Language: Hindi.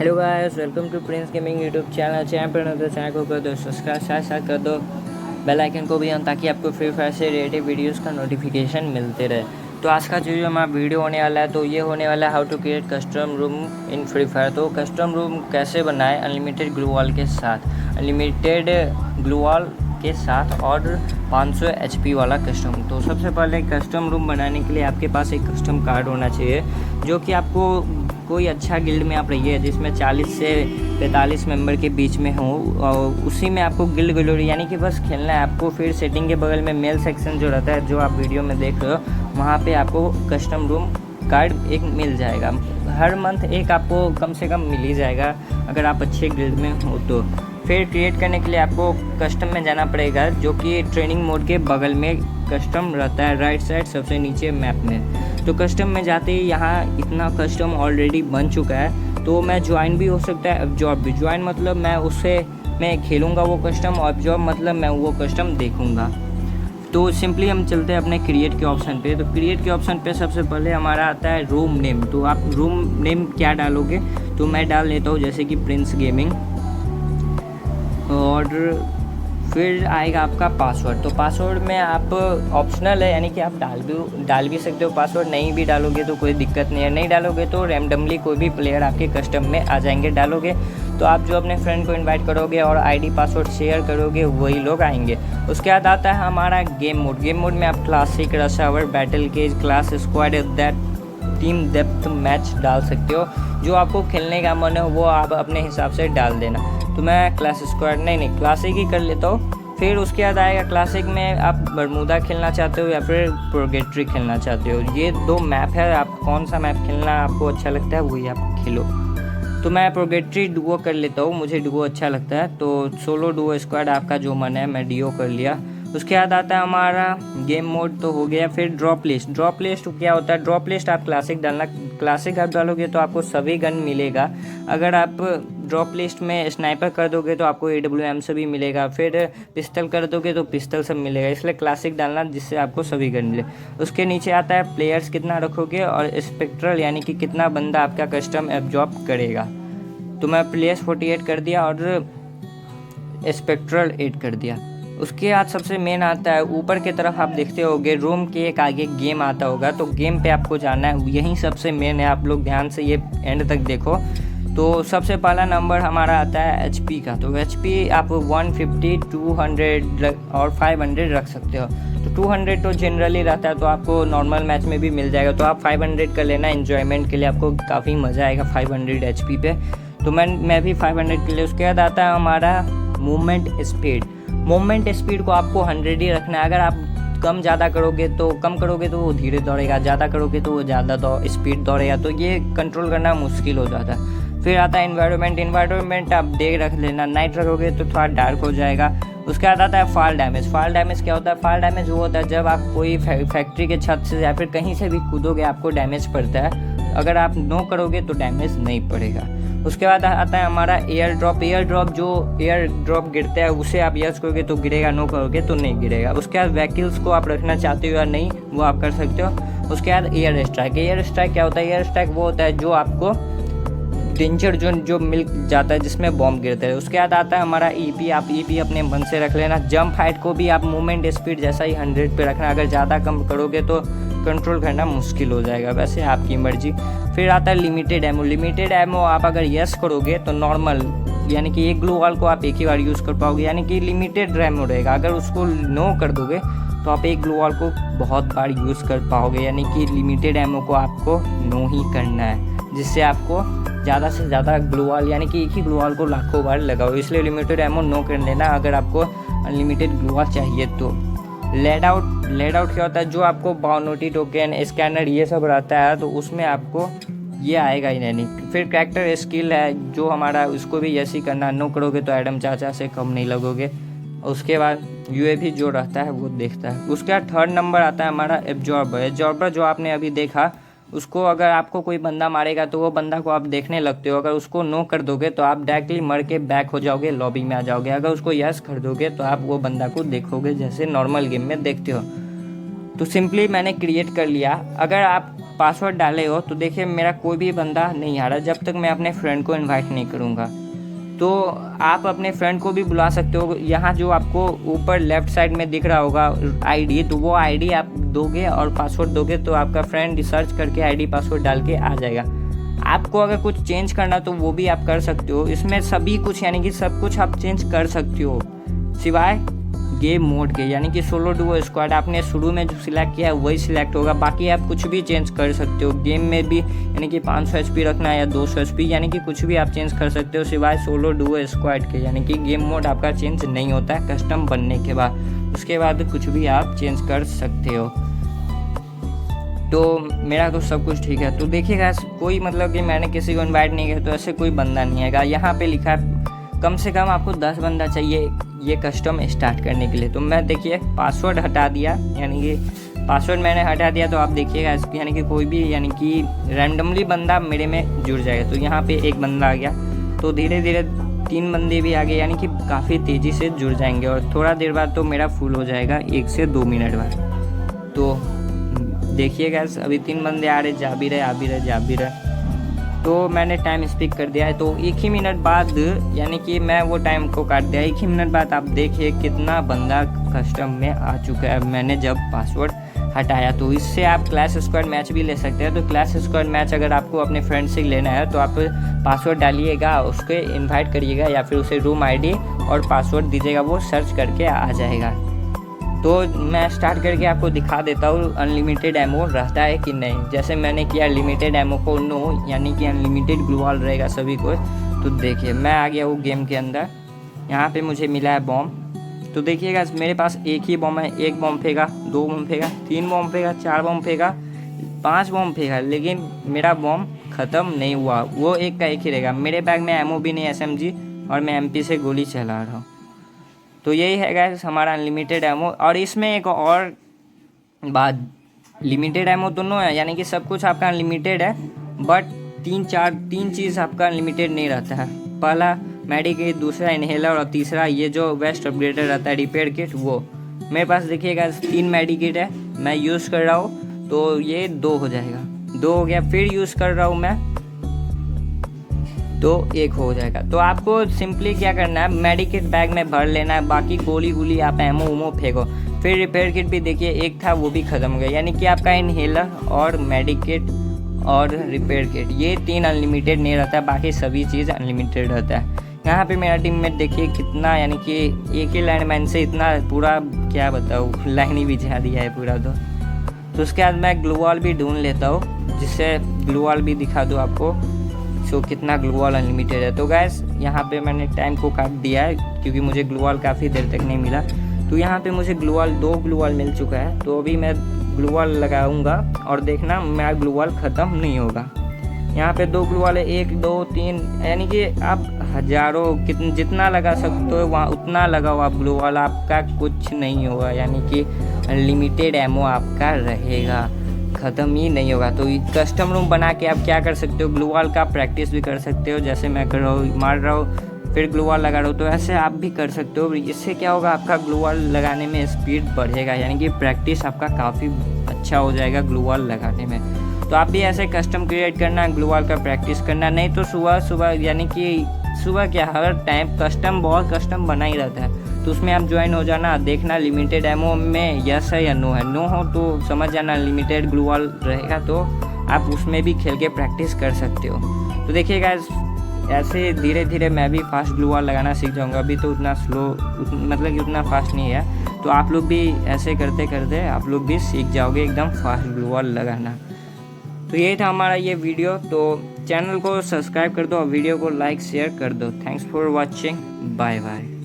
Hello guys, welcome to Prince gaming YouTube channel. Channel पर नजर चैनल को कर दो सब्सक्राइब, साथ साथ कर दो बेल आइकन को भी ऑन, ताकि आपको फ्री फायर से रिलेटेड वीडियोस का नोटिफिकेशन मिलते रहे। तो आज का जो हमारा वीडियो होने वाला है, तो ये होने वाला है how to create custom room in Free Fire. तो कस्टम रूम कैसे बनाए अनलिमिटेड ग्लू वॉल के साथ, अनलिमिटेड ग्लू वॉल के साथ और 500 HP वाला कस्टम। तो सबसे पहले कस्टम रूम बनाने के लिए आपके पास एक कस्टम कार्ड होना चाहिए, जो कि आपको कोई अच्छा गिल्ड में आप रहिए जिसमें 40 से 45 मेंबर के बीच में हो, और उसी में आपको गिल्ड ग्लोरी यानी कि बस खेलना है आपको। फिर सेटिंग के बगल में मेल सेक्शन जो रहता है, जो आप वीडियो में देख रहे हो, वहाँ पे आपको कस्टम रूम कार्ड एक मिल जाएगा। हर मंथ एक आपको कम से कम मिल ही जाएगा अगर आप अच्छे गिल्ड में हो तो। फिर क्रिएट करने के लिए आपको कस्टम में जाना पड़ेगा, जो कि ट्रेनिंग मोड के बगल में कस्टम रहता है, राइट साइड सबसे नीचे मैप में। तो कस्टम में जाते ही यहाँ इतना कस्टम ऑलरेडी बन चुका है, तो मैं ज्वाइन भी हो सकता है, ऑब्जॉर्व भी। ज्वाइन मतलब मैं खेलूँगा वो कस्टम, ऑब्जॉर्व मतलब मैं वो कस्टम देखूँगा। तो सिंपली हम चलते हैं अपने क्रिएट के ऑप्शन पे। तो क्रिएट के ऑप्शन पे सबसे पहले हमारा आता है रूम नेम। तो आप रूम नेम क्या डालोगे, तो मैं डाल लेता हूँ जैसे कि प्रिंस गेमिंग, और फिर आएगा आपका पासवर्ड। तो पासवर्ड में आप ऑप्शनल है, यानी कि आप डाल भी सकते हो पासवर्ड, नहीं भी डालोगे तो कोई दिक्कत नहीं है। नहीं डालोगे तो रैंडमली कोई भी प्लेयर आपके कस्टम में आ जाएंगे। डालोगे तो आप जो अपने फ्रेंड को इनवाइट करोगे और आईडी पासवर्ड शेयर करोगे, वही लोग आएंगे। उसके बाद आता है हमारा गेम मोड। गेम मोड में आप classic, rush hour, battle cage, class squad, that team डेप्थ मैच डाल सकते हो। जो आपको खेलने का मन हो वो आप अपने हिसाब से डाल देना। तो मैं क्लास स्क्वाड नहीं क्लासिक ही कर लेता हूँ। फिर उसके बाद आएगा क्लासिक में आप बरमूदा खेलना चाहते हो या फिर प्रोगेट्री खेलना चाहते हो। ये दो मैप है, आप कौन सा मैप खेलना आपको अच्छा लगता है वही आप खेलो। तो मैं प्रोगेट्री डुओ कर लेता हूँ, मुझे डुओ अच्छा लगता है। तो सोलो, डुओ, स्क्वाड आपका जो मन है, मैं डीओ कर लिया। उसके बाद आता है हमारा गेम मोड, तो हो गया। फिर ड्रॉप लिस्ट। ड्रॉप लिस्ट क्या होता है, ड्रॉप लिस्ट आप क्लासिक डालना। क्लासिक आप डालोगे तो आपको सभी गन मिलेगा। अगर आप ड्रॉप लिस्ट में स्नाइपर कर दोगे तो आपको AWM से भी मिलेगा। फिर पिस्टल कर दोगे तो पिस्टल सब मिलेगा, इसलिए क्लासिक डालना जिससे आपको सभी गन मिले। उसके नीचे आता है प्लेयर्स कितना रखोगे, और स्पेक्ट्रल यानी कि कितना बंदा आपका कस्टम एब्जॉर्ब करेगा। तो मैं प्लेयर्स 48 कर दिया और स्पेक्ट्रल 8 कर दिया। उसके बाद सबसे मेन आता है ऊपर की तरफ, आप देखते होगे रूम के एक आगे गेम आता होगा, तो गेम पे आपको जाना है, यही सबसे मेन है। आप लोग ध्यान से ये एंड तक देखो। तो सबसे पहला नंबर हमारा आता है HP का। तो HP आप 150, 200 और 500 रख सकते हो। तो 200 तो जनरली रहता है, तो आपको नॉर्मल मैच में भी मिल जाएगा। तो आप 500 कर लेना, एन्जॉयमेंट के लिए आपको काफ़ी मज़ा आएगा 500 HP पे। तो मैं भी 500 के लिए। उसके बाद आता है हमारा मूवमेंट स्पीड। मूवमेंट स्पीड को आपको 100 ही रखना है। अगर आप कम करोगे तो वो धीरे दौड़ेगा, ज़्यादा करोगे तो वो ज़्यादा स्पीड दौड़ेगा। तो ये कंट्रोल करना मुश्किल हो जाता है। फिर आता है इन्वायरमेंट आप डे रख लेना, नाइट रखोगे तो थोड़ा डार्क हो जाएगा। उसके बाद आता है फॉल डैमेज। फॉल डैमेज क्या होता है, फॉल डैमेज वो होता है जब आप कोई फैक्ट्री के छत से या फिर कहीं से भी कूदोगे आपको डैमेज पड़ता है। अगर आप नो करोगे तो डैमेज नहीं पड़ेगा। उसके बाद आता है हमारा एयर ड्रॉप। जो एयर ड्रॉप गिरता है उसे आप यस करोगे तो गिरेगा, नो करोगे तो नहीं गिरेगा। उसके बाद व्हीकल्स को आप रखना चाहते हो या नहीं, वो आप कर सकते हो। उसके बाद एयर स्ट्राइक क्या होता है, एयर स्ट्राइक वो होता है जो आपको डेंजर जोन जो मिल जाता है जिसमें बॉम्ब गिरते हैं। उसके बाद आता है हमारा EP। आप EP अपने मन से रख लेना। जंप हाइट को भी आप मूवमेंट स्पीड जैसा ही 100 पे रखना, अगर ज़्यादा कम करोगे तो कंट्रोल करना मुश्किल हो जाएगा, वैसे आपकी मर्जी। फिर आता है लिमिटेड एमो। आप अगर यस करोगे तो नॉर्मल यानी कि एक ग्लू वॉल को आप एक ही बार यूज़ कर पाओगे, यानी कि लिमिटेड एमो रहेगा। अगर उसको नो कर दोगे तो आप एक ग्लू वॉल को बहुत बार यूज़ कर पाओगे, यानी कि लिमिटेड एमो को आपको नो ही करना है, जिससे आपको ज़्यादा से ज़्यादा ग्लू वॉल यानी कि एक ही ग्लू वॉल को लाखों बार लगाओ। इसलिए लिमिटेड एमो नो कर लेना अगर आपको अनलिमिटेड ग्लू वॉल चाहिए तो। लेड आउट क्या होता है, जो आपको बाउंटी टोकन, स्कैनर ये सब रहता है, तो उसमें आपको ये आएगा ही नहीं। फिर कैरेक्टर स्किल है जो हमारा, उसको भी यस ही करना, नो करोगे तो एडम चाचा से कम नहीं लगोगे। उसके बाद UAV जो रहता है वो देखता है। उसके बाद थर्ड नंबर आता है हमारा एब्जॉर्बर। जो आपने अभी देखा, उसको अगर आपको कोई बंदा मारेगा तो वो बंदा को आप देखने लगते हो। अगर उसको नो कर दोगे तो आप डायरेक्टली मर के बैक हो जाओगे, लॉबी में आ जाओगे। अगर उसको यस कर दोगे तो आप वो बंदा को देखोगे जैसे नॉर्मल गेम में देखते हो। तो सिंपली मैंने क्रिएट कर लिया। अगर आप पासवर्ड डाले हो तो देखिए मेरा कोई भी बंदा नहीं आ रहा जब तक मैं अपने फ्रेंड को इनवाइट नहीं करूँगा। तो आप अपने फ्रेंड को भी बुला सकते हो। यहाँ जो आपको ऊपर लेफ़्ट साइड में दिख रहा होगा आईडी, तो वो आईडी आप दोगे और पासवर्ड दोगे तो आपका फ्रेंड रिसर्च करके आईडी पासवर्ड डाल के आ जाएगा। आपको अगर कुछ चेंज करना तो वो भी आप कर सकते हो। इसमें सभी कुछ यानी कि सब कुछ आप चेंज कर सकते हो सिवाय गेम मोड के, यानी कि सोलो डुओ स्क्वाड आपने शुरू में जो सिलेक्ट किया है वही सिलेक्ट होगा। बाकी आप कुछ भी चेंज कर सकते हो गेम में भी, यानी कि 500 HP रखना है या 200 HP, यानी कि कुछ भी आप चेंज कर सकते हो सिवाय सोलो डुओ स्क्वाड के। यानी कि गेम मोड आपका चेंज नहीं होता है कस्टम बनने के बाद, उसके बाद कुछ भी आप चेंज कर सकते हो। तो मेरा तो सब कुछ ठीक है। तो देखिएगा कोई मतलब कि मैंने किसी को इन्वाइट नहीं किया तो ऐसे कोई बंदा नहीं आएगा। यहाँ पे लिखा है कम से कम आपको 10 बंदा चाहिए ये कस्टम स्टार्ट करने के लिए। तो मैं देखिए पासवर्ड हटा दिया, यानी कि पासवर्ड मैंने हटा दिया। तो आप देखिएगा यानी कि कोई भी यानी कि रैंडमली बंदा मेरे में जुड़ जाएगा। तो यहाँ पे एक बंदा आ गया, तो धीरे धीरे 3 बंदे भी आ गए, यानी कि काफ़ी तेज़ी से जुड़ जाएंगे और थोड़ा देर बाद तो मेरा फुल हो जाएगा 1 से 2 मिनट बाद। तो देखिएगा अभी 3 बंदे आ रहे, जा भी रहे, आ भी रहे, जा भी रहे। तो मैंने टाइम स्पीक कर दिया है। तो 1 ही मिनट बाद यानी कि मैं वो टाइम को काट दिया। 1 ही मिनट बाद आप देखिए कितना बंदा कस्टम में आ चुका है मैंने जब पासवर्ड हटाया। तो इससे आप क्लैश स्क्वाड मैच भी ले सकते हैं। तो क्लैश स्क्वाड मैच अगर आपको अपने फ्रेंड से लेना है तो आप पासवर्ड डालिएगा, उसके इनवाइट करिएगा या फिर उसे रूम आईडी और पासवर्ड दीजिएगा, वो सर्च करके आ जाएगा। तो मैं स्टार्ट करके आपको दिखा देता हूँ अनलिमिटेड एमो रहता है कि नहीं। जैसे मैंने किया लिमिटेड एमो को नो, यानी कि अनलिमिटेड ग्लूवाल रहेगा सभी को। तो देखिए मैं आ गया हूँ गेम के अंदर, यहाँ पे मुझे मिला है बॉम्ब। तो देखिएगा मेरे पास एक ही बॉम्ब है, 1 बॉम्ब फेंका, 2 बॉम्ब फेंका, 3 बॉम्ब फेंका, 4 बॉम्ब फेंका, 5 बॉम्ब फेंका, लेकिन मेरा बॉम्ब ख़त्म नहीं हुआ। वो एक का एक ही रहेगा। मेरे बैग में एमओ भी नहीं SMG और मैं MP से गोली चला रहा हूँ। तो यही है गाइस हमारा अनलिमिटेड एमो। और इसमें एक और बात, लिमिटेड एमो दोनों है, यानी कि सब कुछ आपका अनलिमिटेड है, बट 3 चीज़ आपका अनलिमिटेड नहीं रहता है। पहला मेडिकेट, दूसरा इनहेलर और तीसरा ये जो वेस्ट अपग्रेडर रहता है रिपेयर किट, वो। मेरे पास देखिएगा 3 मेडिकेट है, मैं यूज़ कर रहा हूँ तो ये 2 हो जाएगा, 2 हो गया। फिर यूज़ कर रहा हूँ मैं तो 1 हो जाएगा। तो आपको सिंपली क्या करना है, मेडिकेट बैग में भर लेना है, बाकी गोली गोली आप एमो उमो फेंको। फिर रिपेयर किट भी देखिए एक था वो भी ख़त्म हो गया, यानी कि आपका इनहेलर और मेडिकेट और रिपेयर किट ये 3 अनलिमिटेड नहीं रहता है, बाकी सभी चीज़ अनलिमिटेड रहता है। यहाँ पे मेरा टीममेट देखिए कितना, यानी कि एक ही लैंडमाइन से इतना पूरा क्या बताऊँ लाइन ही बिछा दिया है पूरा। तो उसके बाद मैं ग्लूवॉल भी ढूंढ लेता हूँ, जिससे ग्लूवॉल भी दिखा दूँ आपको सो कितना ग्लूवॉल अनलिमिटेड है। तो गैस यहाँ पे मैंने टाइम को काट दिया है क्योंकि मुझे ग्लूवॉल काफ़ी देर तक नहीं मिला। तो यहाँ पे मुझे ग्लूवॉल 2 ग्लूवॉल मिल चुका है। तो अभी मैं ग्लूवॉल लगाऊंगा और देखना मेरा ग्लूवॉल ख़त्म नहीं होगा। यहाँ पे 2 ग्लूवॉल है, 1 2 3, यानी कि आप हज़ारों जितना लगा सकते हो वहाँ उतना लगाओ आप ग्लूवॉल, आपका कुछ नहीं होगा, यानी कि अनलिमिटेड एमो आपका रहेगा, ख़त्म ही नहीं होगा। तो कस्टम रूम बना के आप क्या कर सकते हो, ग्लूवॉल का प्रैक्टिस भी कर सकते हो। जैसे मैं कर रहा हूँ, मार रहा हूँ, फिर ग्लूवॉल लगा रहा हूँ, तो ऐसे आप भी कर सकते हो। इससे क्या होगा, आपका ग्लूवॉल लगाने में स्पीड बढ़ेगा, यानी कि प्रैक्टिस आपका काफ़ी अच्छा हो जाएगा ग्लूवॉल लगाने में। तो आप भी ऐसे कस्टम क्रिएट करना, ग्लूवॉल का प्रैक्टिस करना। नहीं तो सुबह यानी कि सुबह क्या हर टाइम बहुत कस्टम बना ही रहता है, तो उसमें आप ज्वाइन हो जाना, देखना लिमिटेड एमओ में यस है या नो है। नो हो तो समझ जाना लिमिटेड ग्लूवॉल रहेगा, तो आप उसमें भी खेल के प्रैक्टिस कर सकते हो। तो देखिएगा ऐसे धीरे धीरे मैं भी फास्ट ग्लूवॉल लगाना सीख जाऊंगा। अभी तो उतना स्लो मतलब कि उतना फास्ट नहीं है, तो आप लोग भी ऐसे करते करते आप लोग भी सीख जाओगे एकदम फास्ट ग्लूवॉल लगाना। तो यही था हमारा ये वीडियो। तो चैनल को सब्सक्राइब कर दो और वीडियो को लाइक शेयर कर दो। Thanks for watching, bye bye.